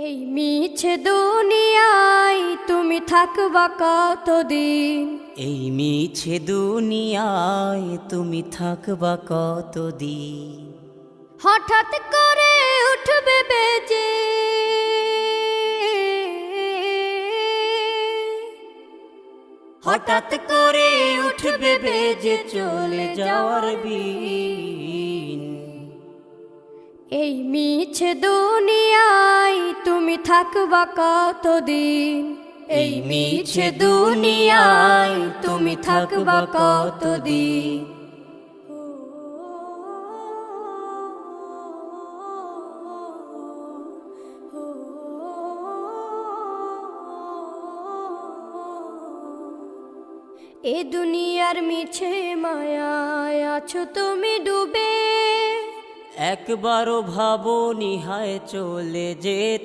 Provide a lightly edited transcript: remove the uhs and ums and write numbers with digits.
এই মিছে দুনিয়ায় তুমি থাকবা কতদিন? এই মিছে দুনিয়ায় তুমি থাকবা কতদিন? হঠাৎ করে উঠবে বেজে হঠাৎ করে উঠবে বেজে চলে যাওয়ার বিন। এই মিছে দুনিয়ায় তুমি থাকবা কতদিন? এই মিছে দুনিয়ায় তুমি থাকবা কতদিন? এ দুনিয়ার মিছে মায়ায় আছো তুমি ডুবে, একবারও ভাবো নিহায় চলে যেতে।